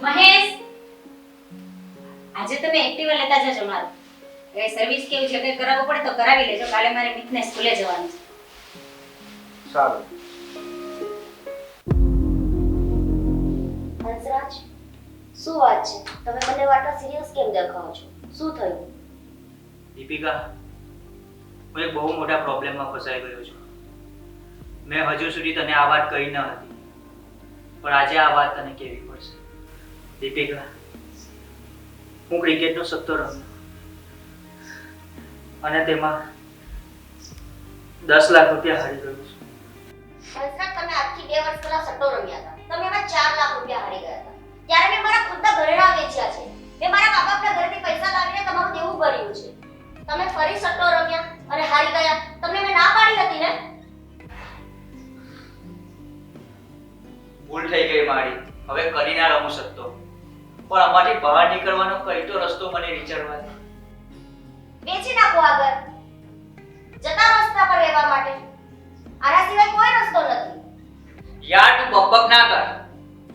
મહેશ, આજે તમે એક્ટિવા લેતા જજો મારું. એ સર્વિસ કેવું છે કે કરાવવું પડે તો કરાવી લેજો. કાલે મારે મિતને સ્કૂલે જવાનું છે. સારું. હંસરાજ, શું વાત છે? તમે બંને આટલા સિરિયસ કેમ દેખાઓ છો? શું થયું? દીપિકા, હું એક બહુ મોટા પ્રોબ્લેમમાં ફસાઈ ગયો છું. મેં હજુ સુધી તને આ વાત કહી ન હતી, પણ આજે આ વાત તને કહેવી પડશે. દીપિકા, હું ક્રિકેટનો સટ્ટો રમ્યો અને તેમાં 10 લાખ રૂપિયા હારી ગયો છું. હંસરાજ, તમે આજથી 2 વર્ષ પહેલા સટ્ટો રમ્યા હતા. તમે એમાં 4 લાખ રૂપિયા હારી ગયા હતા. ત્યારે મેં મારા ખુદના ઘરેણાં વેચ્યા છે. મેં મારા મા બાપના ઘરેથી પૈસા લાવીને તમારું દેવું ભર્યું છે. તમે ફરી સટ્ટો રમ્યા અને હારી ગયા. તમને મેં ના પાડી હતી ને? ભૂલ થઈ ગઈ મારી. હવે કરી ના રમું સટ્ટો. પણ આમાંથી બહાર નીકળવાનો કઈ તો રસ્તો મને વિચારવા દે. વેચી નાખો આગળ. જતા રસ્તા પર રહેવા માટે. આના સિવાય કોઈ રસ્તો નથી. યાર, તું બકબક ના કર.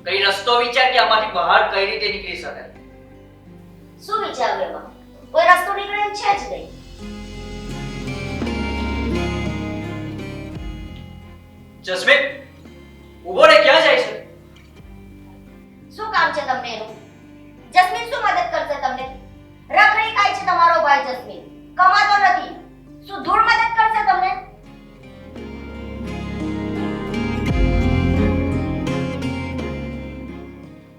કઈ રસ્તો વિચાર કે આમાંથી બહાર કઈ રીતે નીકળી શકાય. શું વિચાર્યું એમાં? કોઈ રસ્તો નીકળે એમ છે જ નહીં. જસ્મીન, ઊભો રે, ક્યાં જાય છે? શું કામ છે તમને એનું? જસ્મીન શું મદદ કરશે તમને? રખડી ખાય છે તમારો ભાઈ જસ્મીન. કમાતો નથી. શું ધૂળ મદદ કરશે તમને?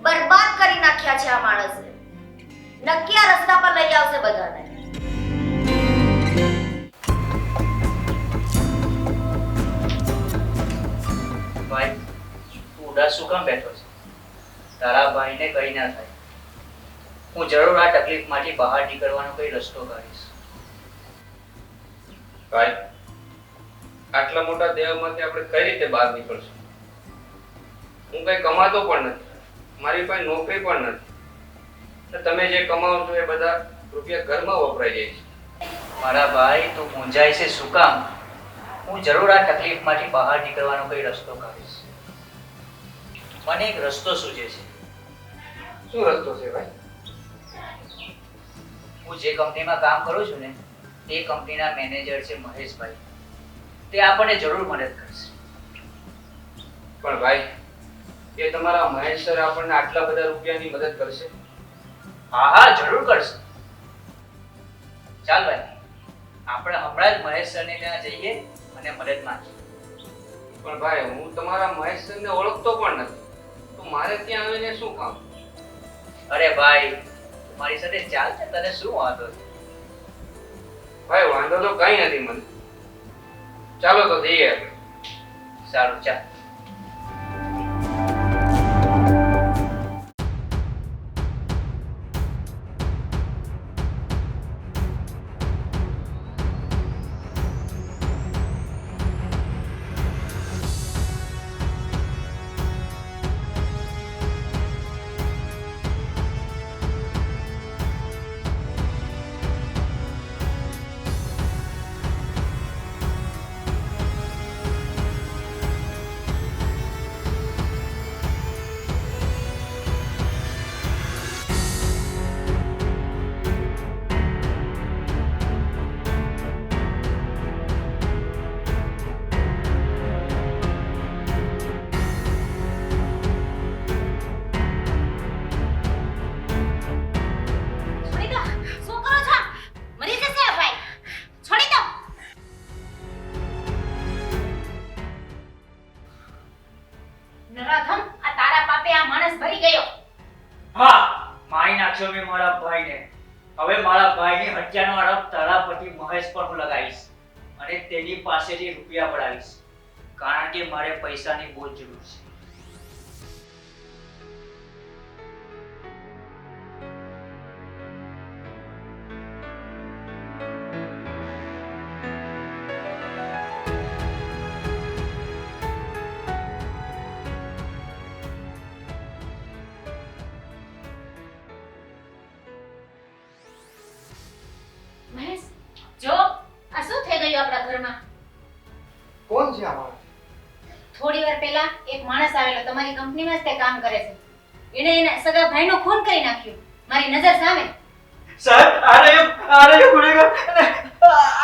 બરબાદ કરી નાખ્યા છે આ માણસને. નક્કી આ રસ્તા પર લઈ આવશે બધાને. ભાઈ, તું ઉદાસ શું કામ બેઠો છે? તારા ભાઈને કઈ ના થાય. હું જરૂર આ તકલીફમાંથી બહાર નીકળવાનો કઈ રસ્તો કાઢીશ. ભાઈ, આટલા મોટા દેહમાંથી આપણે કઈ રીતે બહાર નીકળશું? હું કઈ કમાતો પણ નથી. મારી પાસે નોકરી પણ નથી. ને તમે જે કમાવો છો એ બધા રૂપિયા ઘરમાં વપરાઈ જાય છે. મારા ભાઈ, તું મૂંઝાય છે શું કામ? હું જરૂર આ તકલીફમાંથી બહાર નીકળવાનો કઈ રસ્તો કાઢીશ. મને એક રસ્તો સૂઝે છે. શું રસ્તો છે ભાઈ? હું જે કંપનીમાં કામ કરું છું ને, તે કંપનીના મેનેજર છે મહેશભાઈ. તે આપણને જરૂર મદદ કરશે. પણ ભાઈ, એ તમારા મહેશ સર આપણને આટલા બધા રૂપિયાની મદદ કરશે? હા હા, જરૂર કરશે. ચાલ ભાઈ, આપણે હમણાં જ મહેશ સરને ત્યાં જઈએ અને મદદ માંગીએ. પણ ભાઈ, હું તમારા મહેશ સરને ઓળખતો પણ નથી. તો મારે ત્યાં આવીને શું કામ? અરે ભાઈ, તું મારી સાથે ચાલ ને, તને શું વાંધો છે? ભાઈ, વાંધો તો કઈ નથી મને. ચાલો તો જઈએ. સારું, ચાલ. છોડી દો. શું કરો છો? મરી જશે આ ભાઈ. છોડી દો. નરાધમ, આ તારા પાપે આ માણસ ભરી ગયો. હા, મારી નાખ્યો મેં મારા ભાઈને. હવે મારા ભાઈની હત્યાનો આરોપ તારા પતિ મહેશ પર હું લગાવીશ અને તેની પાસેથી રૂપિયા પડાવીશ, કારણ કે મારે પૈસાની બહુ જરૂર છે. મહેશ, જો આ શું થઈ ગયું આપણા ઘરમાં? કોણ છે આ માણસ? થોડી વાર પહેલા એક માણસ આવેલો, તમારી કંપનીમાં જ તે કામ કરે છે. એણે એના સગા ભાઈનો ખૂન કરી નાખ્યો મારી નજર સામે. સાહેબ આ રહ્યો ગુનેગાર.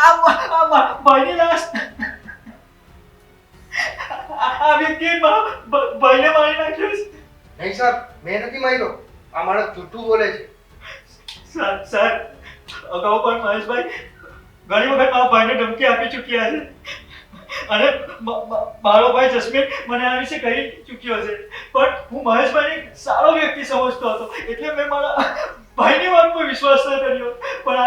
આ ભાઈની લાશ આ વ્યક્તિએ ભાઈને મારી નાખ્યો છે. નહીં સર, મેં નથી માર્યો. આ માણસ જૂઠું બોલે છે. સર અગાઉ પણ મહેશભાઈ ઘણી વખત મારા ભાઈને ધમકી આપી ચૂક્યા છે અને મારો ભાઈ જસ્મીન મને આ વિશે કહી ચૂક્યો છે, પણ હું મહેશભાઈને સારો વ્યક્તિ સમજતો હતો એટલે મેં મારા ભાઈની વાત પર વિશ્વાસ ન કર્યો. પણ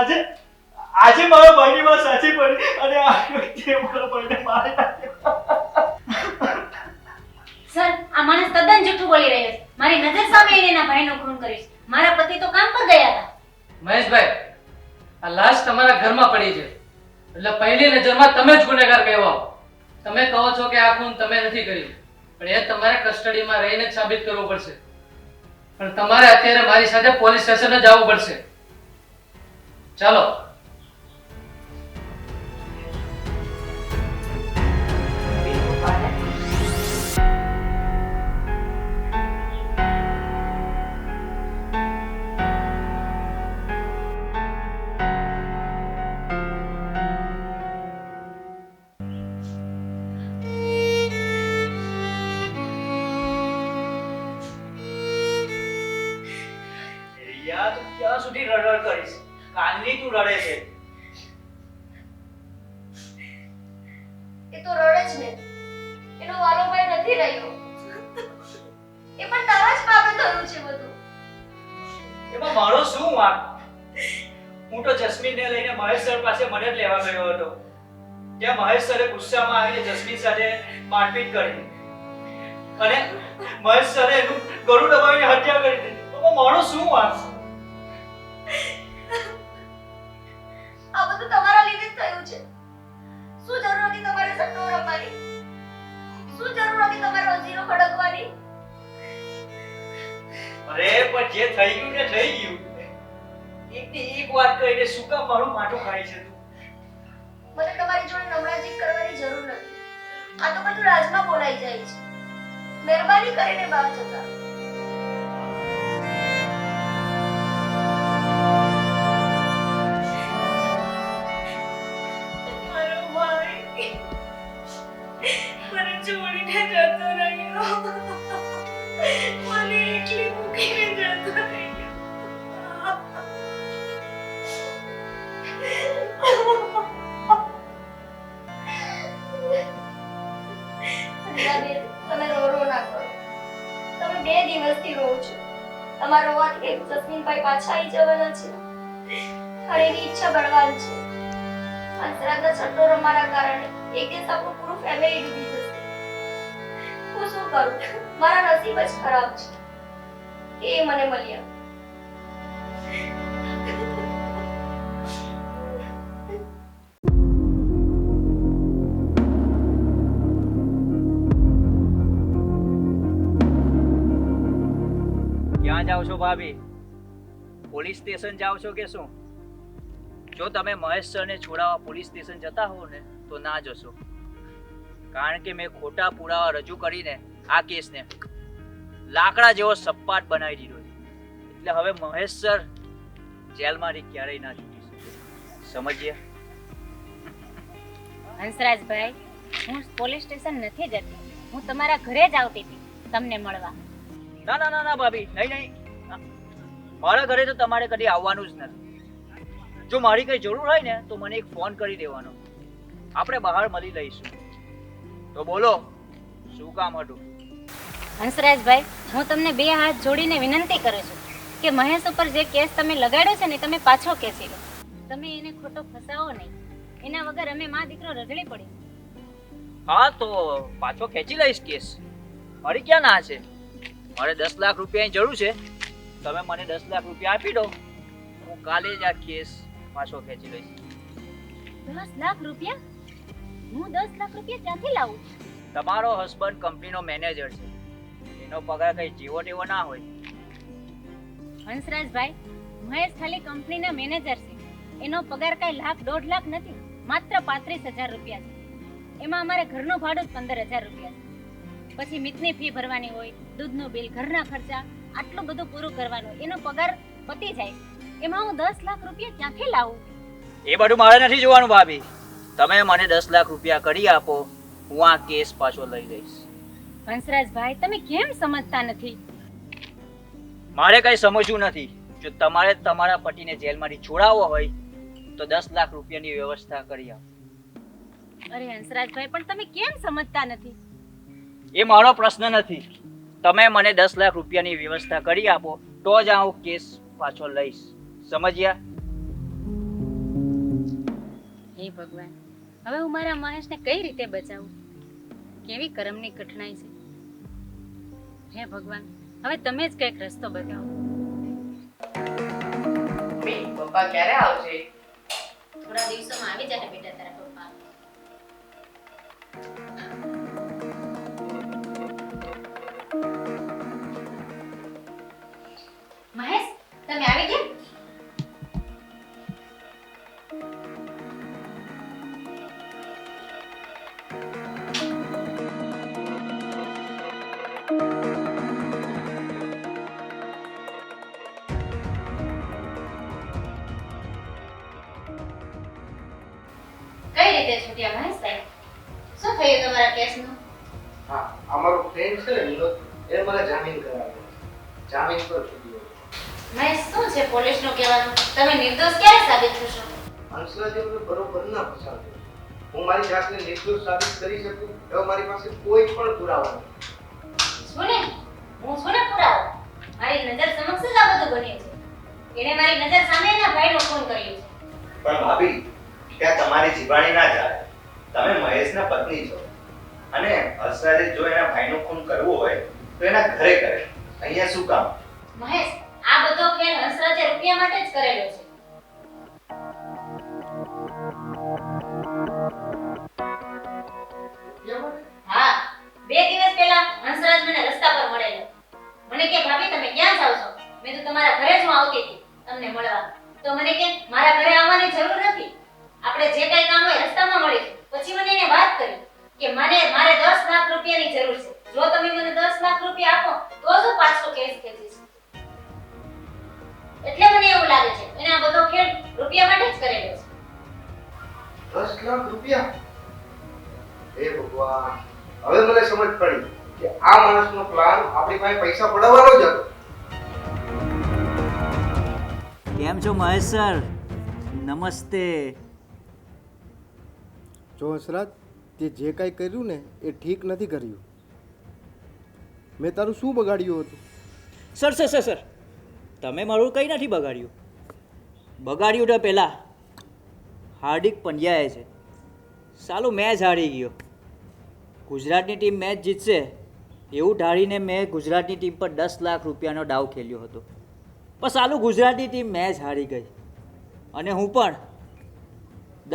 આજે મારા ભાઈની વાત સાચી પડી અને આ વ્યક્તિએ મારા ભાઈને મારી નાખ્યો. સર આ માણસ તદ્દન જૂઠું બોલી રહ્યો છે. મારી નજર સામે એણે એના ભાઈનો ખૂન કર્યો છે. મારા પતિ તો કામ પર ગયા હતા. મહેશભાઈ, આ લાશ તમારા ઘરમાં પડી છે એટલે પહેલી નજરમાં તમે જ ગુનેગાર કહેવાઓ. તમે કહો છો કે આ ખૂન તમે નથી કર્યું, પણ એ તમારે કસ્ટડીમાં રહીને જ સાબિત કરવું પડશે. પણ તમારે અત્યારે મારી સાથે પોલીસ સ્ટેશન જ આવવું પડશે. ચાલો. રિયા, તું ક્યાં સુધી રડડ કરીશ? કાલની તું રડે છે. એ તો રડે જ ને. એનો વાલો ભાઈ નથી રહ્યો. એ પણ તારા જ પાપે થયું છે બધું. એમાં મારો શું વાંક? હું તો જસ્મીનને લઈને મહેશ સર પાસે મદદ લેવા ગયો હતો. ત્યાં મહેશ સરે ગુસ્સામાં આવીને જસ્મીન સાથે મારપીટ કરી અને મહેશ સરે એનું ગળું દબાવીને હત્યા કરી દીધી. એમાં મારો શું વાંક? આ બધું તમારા લીધે જ થયું છે. શું જરૂર હતી તમારે સટ્ટો રમવાની? શું જરૂર હતી તમારે રોજીનો ખડકવાની? અરે પણ જે થઈ ગયું તે થઈ ગયું. એકની એક વાત કહીને શું કામ મારું માથું ખાઈ છે તું? મને તમારી જોડે નમરાજી કરવાની જરૂર નથી. આ તો બધું રાજમાં બોલાઈ જાય છે. મહેરબાની કરીને બહાર જતા રહો. મારો ભાઈ મને છોડીને જતો રહ્યો. મને એકલી મૂકીને જતો રહ્યો. અંધાબેન, તમે રો ના કરો. તમે 2 દિવસથી રો છો. તમારો રોવાથી જસ્મીનભાઈ પાછા આવી જવાના છે અને એની ઈચ્છા બળવાન છે. અંતરાના છટ્ટો રમવાના કારણે એક દિવસ આપણું પૂરું ફેમિલી ડૂબી જશે. હું શું કરું? મારા નસીબ જ ખરાબ છે કે એ મને મળ્યા. ક્યાં જાઓ છો ભાભી? પોલીસ સ્ટેશન જાઓ છો કે શું? જો તમે મહેશ સરને છોડાવવા પોલીસ સ્ટેશન જતા હો ને તો ના જશો, કારણ કે મેં ખોટા પુરાવા રજૂ કરીને આ કેસને લાકડા જેવો સપાટ બનાવી દીધો છે. એટલે હવે મહેશ સર જેલમાંથી ક્યારેય ના છૂટી શકે. સમજ્યા? હંસરાજભાઈ, હું પોલીસ સ્ટેશન નથી જતી. હું તમારા ઘરે જ આવતી હતી તમને મળવા. ના ના ના ના ભાભી, નહીં. મારા ઘરે તો તમારે કદી આવવાનું જ નથી. જો મારી કઈ જરૂર હોય ને તો મને એક ફોન કરી દેવાનો, આપણે બહાર મળી લઈશું. તો બોલો, શું કામ હતું? હંસરાજભાઈ, હું તમને 2 હાથ જોડીને વિનંતી કરું છું કે મહેશ ઉપર જે કેસ તમે લગાડ્યો છે ને તમે પાછો ખેંચી લો. તમે એને ખોટો ફસાવો નહીં. એના વગર અમે માં દીકરો રગડી પડી. હા તો પાછો ખેંચી લઈશ કેસ. મારી ક્યાં ના છે? મારે 10 લાખ રૂપિયાની જરૂર છે. તમે મને 10 લાખ રૂપિયા આપી દો, હું કાલે જ આ કેસ પાછો ખેંચી લઈશ. 10 લાખ રૂપિયા? હું 10 લાખ રૂપિયા ક્યાંથી લાવું? તમારો હસબન્ડ કંપનીનો મેનેજર છે, એનો પગાર કઈ જેવો તેવો ના હોય. હંસરાજભાઈ, મહેશ ખાલી કંપનીના મેનેજર છે. એનો પગાર કઈ લાખ 1.5 લાખ નથી, માત્ર 35,000 રૂપિયા છે. એમાં અમારે ઘરનું ભાડું જ 15,000 રૂપિયા છે. પછી મિતની ફી ભરવાની હોય, દૂધનું બિલ, ઘરના ખર્ચા, આટલું બધું પૂરું કરવાનું, એનો પગાર પતી જાય, એમાં હું 10 લાખ રૂપિયા ક્યાંથી લાવું? એ બધું મારે નથી જોવાનું ભાભી. તમે મને 10 લાખ રૂપિયા કરી આપો, હું આ કેસ પાછો લઈ લઈશ. હંસરાજભાઈ, તમે કેમ સમજતા નથી? મારે કઈ સમજવું નથી. જો તમારે તમારા પતિને જેલમાંથી છોડાવવો હોય તો 10 લાખ રૂપિયાની વ્યવસ્થા કરી આપો. અરે હંસરાજભાઈ, પણ તમે કેમ સમજતા નથી? એ મારો પ્રશ્ન નથી. તમે મને 10 લાખ રૂપિયાની વ્યવસ્થા કરી આપો તો જ હું કેસ પાછો લઈશ. સમજ્યા? હે ભગવાન, હવે હું મારા મહેશને કઈ રીતે બચાવું? કેવી કરમની કઠણાઈ છે. હે ભગવાન, હવે તમે જ કઈક રસ્તો બતાવો. પપ્પા ક્યારે આવશે? થોડા દિવસોમાં આવી જાય બેટા તારા પપ્પા. મહેશ, તમે આવી ગયા? કઈ રીતે છૂટ્યા મહેશભાઈ? શું થયું તમારા કેસનું? હા, અમારો ફ્રેન્ડ છે ને વિનોદ, એ મને જામીન કરાવ્યો. જામીન પર છૂટ્યો. મહેશ, શું છે પોલીસનું કહેવાનું? તમે નિર્દોષ ક્યારે સાબિત થશો? હંસરાજે મને બરોબર ના ફસાવ્યો. હું મારી જાતને નિર્દોષ સાબિત કરી શકું એવો મારી પાસે કોઈ પણ પુરાવો નથી. શું ને? હું શું ને પુરાવો? મારી નજર સમક્ષ જ આ બધું બન્યું છે. એણે મારી નજર સામે એના ભાઈનો ખૂન કર્યો છે. પણ ભાભી, ત્યાં તમારી જીવાણી ના ચાલે. તમે મહેશના પત્ની છો અને હર્ષરાજે જો એના ભાઈનું ખૂન કરવું હોય તો એના ઘરે કરે. અહીંયા શું કામ? મહેશ, આ બધો ખેલ હંસરાજે રૂપિયા માટે જ કરેલો છે. હા, 2 દિવસ પહેલા હંસરાજ મને રસ્તા પર મળેલો. મને કે ભાભી તમે ક્યાં જાવ છો? મેં તો તમારા ઘરે જ હું આવતી હતી તમને મળવા. તો મને કે મારા ઘરે આવવાની જરૂર નથી, આપણે જે કઈ કામ હોય રસ્તામાં મળીશું. પછી મને એને વાત કરી કે મારે 10 લાખ રૂપિયાની જરૂર છે. જો તમે મને 10 લાખ રૂપિયા આપો તો જ હું પાછો કેસ ખેંચીશ. એટલે મને એવું લાગે છે એને આ બધો ખેલ રૂપિયા માટે જ કરેલો છે. 10 લાખ રૂપિયા? હે ભગવાન, હવે મને સમજ પડી કે આ માણસનો પ્લાન આપણી પાસે પૈસા પડાવવાનો જ હતો. કેમ છો મહેશ સર? નમસ્તે. જો હસરાજ, તે જે કાંઈ કર્યું ને એ ઠીક નથી કર્યું. મેં તારું શું બગાડ્યું હતું? સર સર સર સર તમે મારું કંઈ નથી બગાડ્યું. બગાડ્યું તો પહેલાં હાર્દિક પંડ્યાએ છે. સાલું મેચ હારી ગયો. ગુજરાતની ટીમ મેચ જીતશે એવું ધારીને મેં ગુજરાતની ટીમ પર 10 લાખ રૂપિયાનો દાવ ખેલ્યો હતો. પણ સાલું ગુજરાતની ટીમ મેચ હારી ગઈ અને હું પણ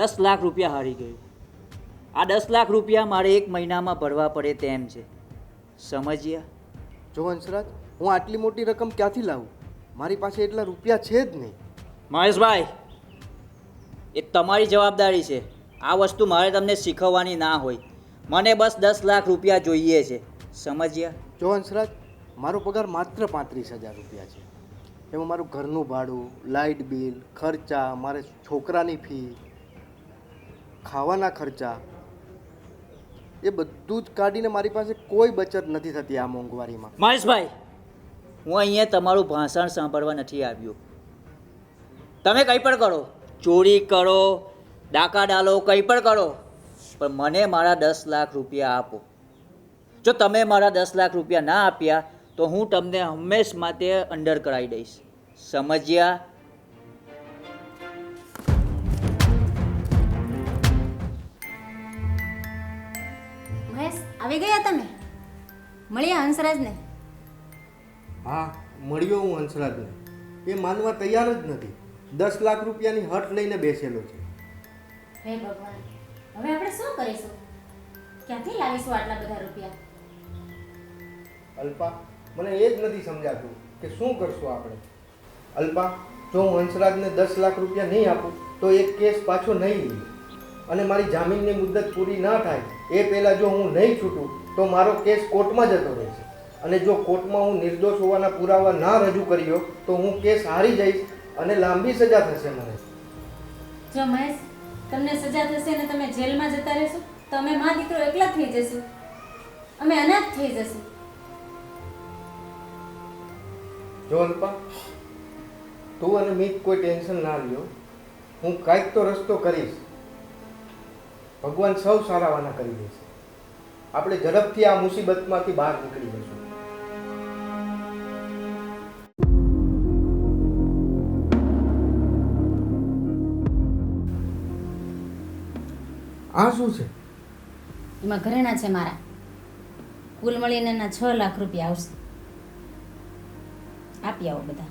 10 લાખ રૂપિયા હારી ગયો. આ 10 લાખ રૂપિયા મારે 1 મહિનામાં ભરવા પડે તેમ છે. સમજ્યા? જો હંસરાજ, હું આટલી મોટી રકમ ક્યાંથી લાવું? મારી પાસે એટલા રૂપિયા છે જ નહીં. મહેશભાઈ, એ તમારી જવાબદારી છે. આ વસ્તુ મારે તમને શીખવવાની ના હોય. મને બસ 10 લાખ રૂપિયા જોઈએ છે. સમજ્યા? જો હંસરાજ, મારો પગાર માત્ર 35,000 રૂપિયા છે. એમાં મારું ઘરનું ભાડું, લાઇટ બિલ, ખર્ચા, મારે છોકરાની ફી, ખાવાના ખર્ચા, એ બધું જ કાઢીને મારી પાસે કોઈ બચત નથી થતી આ મોંઘવારીમાં. મહેશભાઈ, હું અહીંયા તમારું ભાષણ સાંભળવા નથી આવ્યો. તમે કંઈ પણ કરો, ચોરી કરો, ડાકા ડાલો, કંઈ પણ કરો, પણ મને મારા 10 લાખ રૂપિયા આપો. જો તમે મારા 10 લાખ રૂપિયા ના આપ્યા તો હું તમને હંમેશ માટે અંડર કરાવી દઈશ. સમજ્યા? મહેશ, આવી ગયા તમે? મળ્યા હંસરાજને? હા, મળ્યો હું હંસરાજને. એ માનવા તૈયાર જ નથી. 10 લાખ રૂપિયાની હટ લઈને બેસેલો છે. હે ભગવાન, હવે આપણે શું કરીશું? ક્યાંથી લાવીશું આટલા બધા રૂપિયા? અલ્પા, મને એ જ નથી સમજાતું કે શું કરશું આપણે. અલ્પા, જો હું હંસરાજને 10 લાખ રૂપિયા નહીં આપું તો એક કેસ પાછો નહીં લે અને મારી જામીનની મુદ્દત પૂરી ના થાય એ પહેલાં જો હું નહીં છૂટું તો મારો કેસ કોર્ટમાં જતો રહેશે. અને જો કોર્ટમાં હું નિર્દોષ હોવાના પુરાવા ના રજૂ કર્યો તો હું કેસ હારી જઈશ અને લાંબી સજા થશે મને. જો મહેશ, તમને સજા થશે ને તમે જેલમાં જતા રહેશો તો અમે મા દીકરો એકલા થઈ જશું, અમે અનાથ થઈ જશું. જો અલ્પા, તું અને મીત કોઈ ટેન્શન ના લ્યો, હું કાંઈક તો રસ્તો કરીશ. ભગવાન સૌ સારાવાના કરી દેશે. આપણે ઝડપથી આ મુસીબતમાંથી બહાર નીકળી જશું. આ શું છે? એમાં ઘરેણા છે મારા, કુલ મળીને એના 6 લાખ રૂપિયા આવશે. આપી આવો બધા.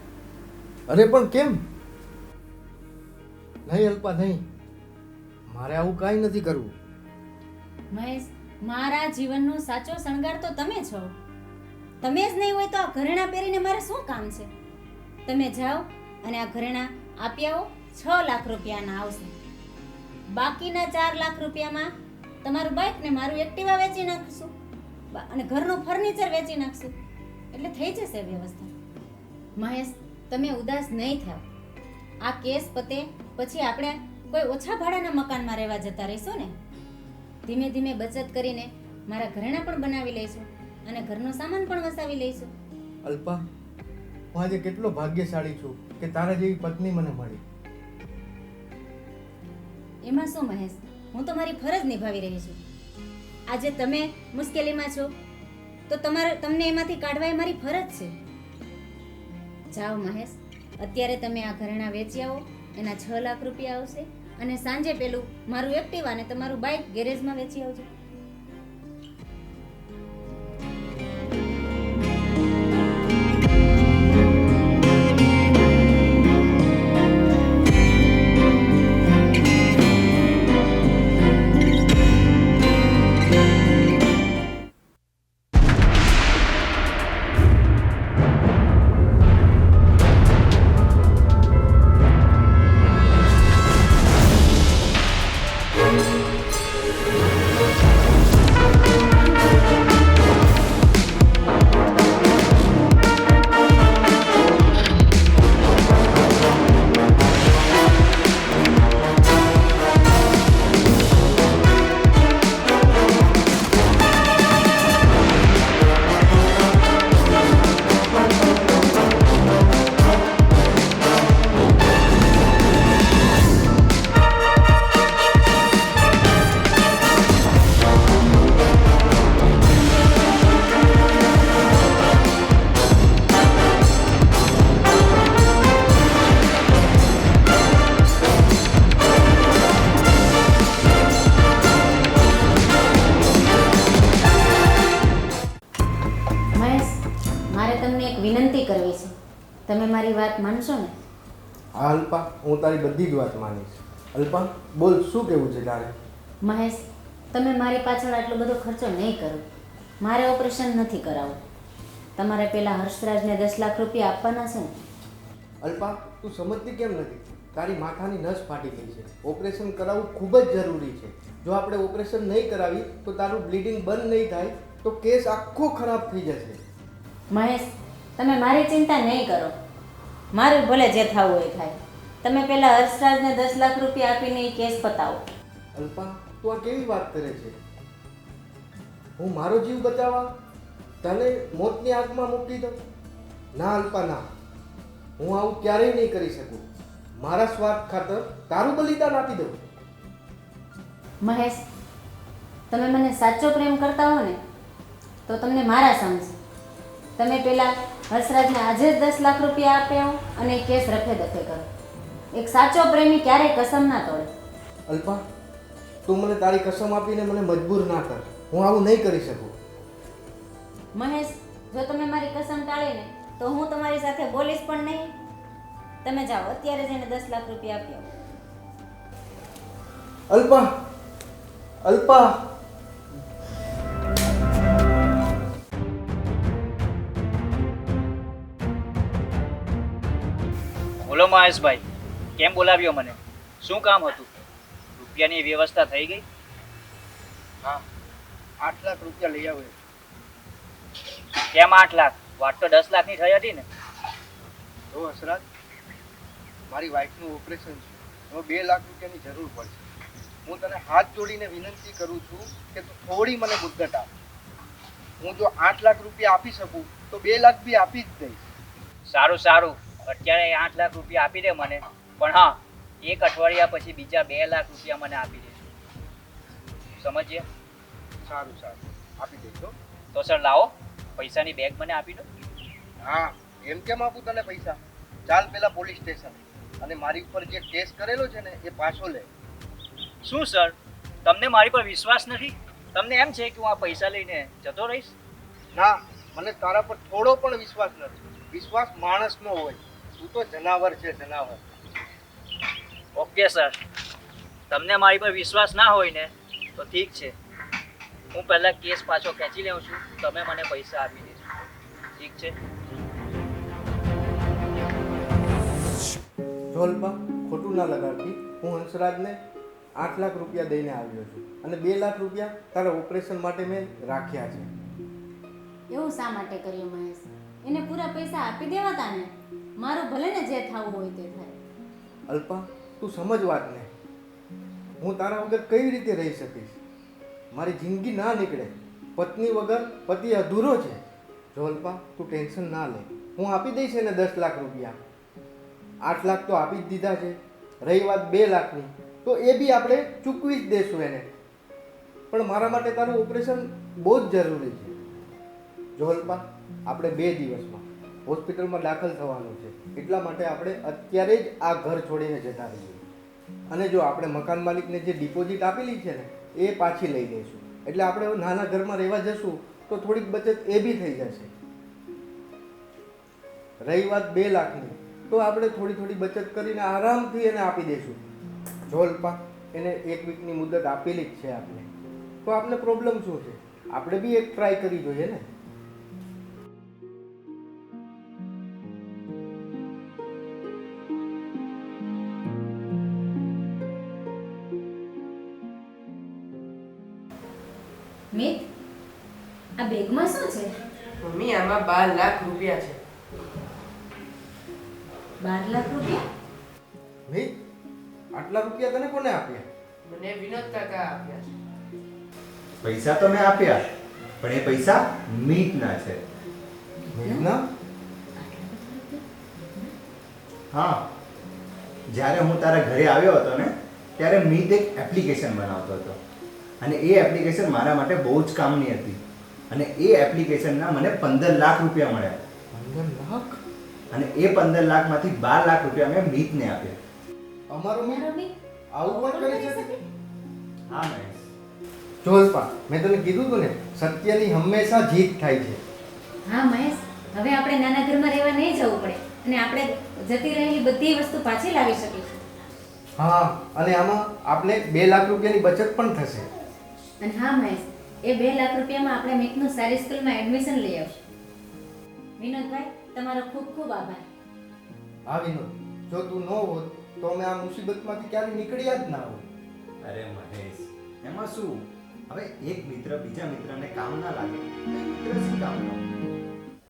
અરે પણ કેમ? નહીં અલ્પા, નહીં, મારે આવું કાંઈ નથી કરવું. મહેશ, મારા જીવનનો સાચો શણગાર તો તમે છો. તમે જ નહીં હોય તો આ ઘરેણા પહેરીને મારે શું કામ છે? તમે જાઓ અને આ ઘરેણા આપી આવો. 6 લાખ રૂપિયાના આવશે. બાકીના 4 લાખ રૂપિયામાં તમારું બાઇક ને મારું એક્ટિવા વેચી નાખશું અને ઘરનું ફર્નિચર વેચી નાખશું, એટલે થઈ જશે વ્યવસ્થા. મહેશ, તમે ઉદાસ નહીં થાવ. આ કેસ પતે પછી આપણે કોઈ ઓછા ભાડાના મકાનમાં રહેવા જતા રહીશું ને. ધીમે ધીમે બચત કરીને મારા ઘરેણા પણ બનાવી લઈશું અને ઘરનો સામાન પણ વસાવી લઈશું. અલ્પા, હું આજે કેટલો ભાગ્યશાળી છું કે તારા જેવી પત્ની મને મળી. એમાં શું મહેશ, હું તો મારી ફરજ નિભાવી રહી છું. આજે તમે મુશ્કેલીમાં છો તો તમને એમાંથી કાઢવા એ મારી ફરજ છે. જાઓ મહેશ, અત્યારે તમે આ ઘરેણા વેચી આવો, એના 6 લાખ રૂપિયા આવશે અને સાંજે પેલું મારું એક્ટિવા અને તમારું બાઇક ગેરેજમાં વેચી આવજો. વિનંતી કરવી છે. તમે મારી વાત માનશો ને? હા અલ્પા, હું તારી બધી જ વાત માનીશ. અલ્પા, બોલ, શું કહેવું છે તારે? મહેશ, તમે મારી પાછળ આટલો બધો ખર્ચો નહીં કરો. મારે ઓપરેશન નથી કરાવવું. તમારે પેલા હર્ષરાજને 10 લાખ રૂપિયા આપવાના છે ને? અલ્પા, તું સમજતી કેમ નથી? તારી માથાની નસ ફાટી ગઈ છે. ઓપરેશન કરાવવું ખૂબ જ જરૂરી છે. જો આપણે ઓપરેશન નહીં કરાવી તો તારું બ્લીડિંગ બંધ નહીં થાય તો કેસ આખો ખરાબ થઈ જશે. મહેશ, તમે મારી ચિંતા નહીં કરો. મારું ભલે જે થવું હોય થાય. તમે પેલા હર્ષરાજને 10 લાખ રૂપિયા આપીને એ કેસ પતાવો. અલ્પા, તું આ કેવી વાત કરે છે? હું મારો જીવ બચાવવા તને મોતની આંખમાં મૂકી દઉં? ના અલ્પા, ના, હું આવું ક્યારેય નહીં કરી શકું. મારા સ્વાર્થ ખાતર તારું બલિદાન આપી દઉં. મહેશ, તમે મને સાચો પ્રેમ કરતા હો ને તો તમને મારા સમજે. તમે પેલા હર્ષરાજને આજે જ 10 લાખ રૂપિયા આપ્યા અને એ કેસ રફે દફે કરો. એક સાચો પ્રેમી ક્યારેય કસમ ના તોડે. અલ્પા, તું મને તારી કસમ આપીને મને મજબૂર ના કર. હું આવું નહીં કરી શકું. મહેશ, જો તમે મારી કસમ ટાળીને તો હું તમારી સાથે બોલીશ પણ નહીં. તમે જાઓ, અત્યારે જઈને 10 લાખ રૂપિયા આપી આવો. અલ્પા, અલ્પા, બોલો મહેશભાઈ, કેમ બોલાવ્યો મને? શું કામ હતું? રૂપિયાની વ્યવસ્થા થઈ ગઈ? હા, 8 લાખ રૂપિયા લઈ આવ્યો. કેમ 8 લાખ? વાત તો 10 લાખની થઈ હતી ને. જો હસરાજ, મારી વાઈફનું ઓપરેશન છે, એમાં 2 લાખ રૂપિયાની જરૂર પડશે. હું તને હાથ જોડીને વિનંતી કરું છું કે તું થોડી મને મુદ્દત આપ. હું જો 8 લાખ રૂપિયા આપી શકું તો 2 લાખ બી આપી જ દઈશ. સારું સારું, અત્યારે 8 લાખ રૂપિયા આપી દે મને, પણ હા, એક અઠવાડિયા પછી બીજા 2 લાખ રૂપિયા મને આપી દે. સમજ્યા? સારું સારું, આપી દઈશ હો. તો સર લાવો, પૈસાની બેગ મને આપી દો. હા, એમ કેમ આપું તને પૈસા? ચાલ પેલા પોલીસ સ્ટેશન, અને મારી ઉપર જે કેસ કરેલો છે ને એ પાછો લે. શું સર, તમને મારી પર વિશ્વાસ નથી? તમને એમ છે કે હું આ પૈસા લઈને જતો રહીશ? ના, મને તારા પર થોડો પણ વિશ્વાસ નથી. વિશ્વાસ માણસનો હોય, તું તો જનાવર છે, જનાવર. ઓકે સર, તમને મારી પર વિશ્વાસ ના હોય ને તો ઠીક છે, હું પહેલા કેસ પાછો ખેંચી લઉં છું, તમે મને પૈસા આપી દેજો. ઠીક છે? જોલપા, ખોટું ના લગાડતી. હું હંસરાજને 8 લાખ રૂપિયા દઈને આવ્યો છું, અને 2 લાખ રૂપિયા તારા ઓપરેશન માટે મેં રાખ્યા છે. એવું શા માટે કર્યું મહેશ? એને પૂરા પૈસા આપી દેવાતા ને. મારું ભલે ને જે થવું હોય તે થાય. અલ્પા, તું સમજ વાતને. હું તારા વગર કઈ રીતે રહી શકીશ? મારી જિંદગી ના નીકળે. પત્ની વગર પતિ અધૂરો છે. જો અલ્પા, તું ટેન્શન ના લે. હું આપી દઈશ એને 10 લાખ રૂપિયા. 8 લાખ તો આપી જ દીધા છે. રહી વાત 2 લાખની, તો એ બી આપણે ચૂકવી જ દેશું એને. પણ મારા માટે તારું ઓપરેશન બહુ જ જરૂરી છે. જો અલ્પા, આપણે 2 દિવસમાં હોસ્પિટલમાં દાખલ થવાનું છે, એટલા માટે આપણે અત્યારે જ આ ઘર છોડીને જતા રહીએ. અને જો આપણે મકાન માલિકને જે ડિપોઝિટ આપેલી છે ને એ પાછી લઈ લઈશું. એટલે આપણે નાના ઘરમાં રહેવા જશું તો થોડીક બચત એ બી થઈ જશે. રહી વાત 2 લાખની, તો આપણે થોડી થોડી બચત કરીને આરામથી એને આપી દઈશું. જો અલ્પા, એને 1 વીકની મુદત આપેલી જ છે આપણે, તો આપણે પ્રોબ્લેમ શું છે? આપણે બી એક ટ્રાય કરી જોઈએ ને. મિત, આ બેગમાં શું છે? મમ્મી, આમાં 12 લાખ રૂપિયા છે. 12 લાખ રૂપિયા? મિત, આટલા રૂપિયા તને કોને આપ્યા? મને વિનોદ કાકા આપ્યા છે. પૈસા તો મેં આપ્યા, પણ એ પૈસા મીતના છે. મિતના? હા, જ્યારે હું તારા ઘરે આવ્યો હતો ને ત્યારે મીત એક એપ્લિકેશન બનાવતો હતો, અને એ એપ્લિકેશન મારા માટે બહુ જ કામની હતી, અને એ એપ્લિકેશનના મને 15 લાખ રૂપિયા મળ્યા. 15 લાખ? અને એ 15 લાખમાંથી 12 લાખ રૂપિયા મેં મીતને આપ્યા. અમારો મિત મારો મિત આવું પણ કરી શકે? હા મહેશ, જોલપા, મેં તને કીધું તું ને, સત્યની હંમેશા જીત થાય છે. હા મહેશ, હવે આપણે નાના ઘરમાં રહેવા નહીં જવું પડે, અને આપણે જતી રહેલી બધી વસ્તુ પાછી લાવી શકીશું. હા, અને આમાં આપણે 2 લાખ રૂપિયાની બચત પણ થશે. અને હા મહેશ, એ 2 લાખ રૂપિયામાં આપણે મિતનું સારી સ્કૂલમાં એડમિશન લઈ આવશું. વિનોદભાઈ, તમારો ખૂબ ખૂબ આભાર. હા વિનોદ, જો તું ન હોત તો અમે આ મુસીબતમાંથી ક્યારે નીકળ્યા જ ના હોત. અરે મહેશ, એમાં શું? હવે એક મિત્ર બીજા મિત્રને કામ ના લાગે તો એ મિત્ર શું કામનો?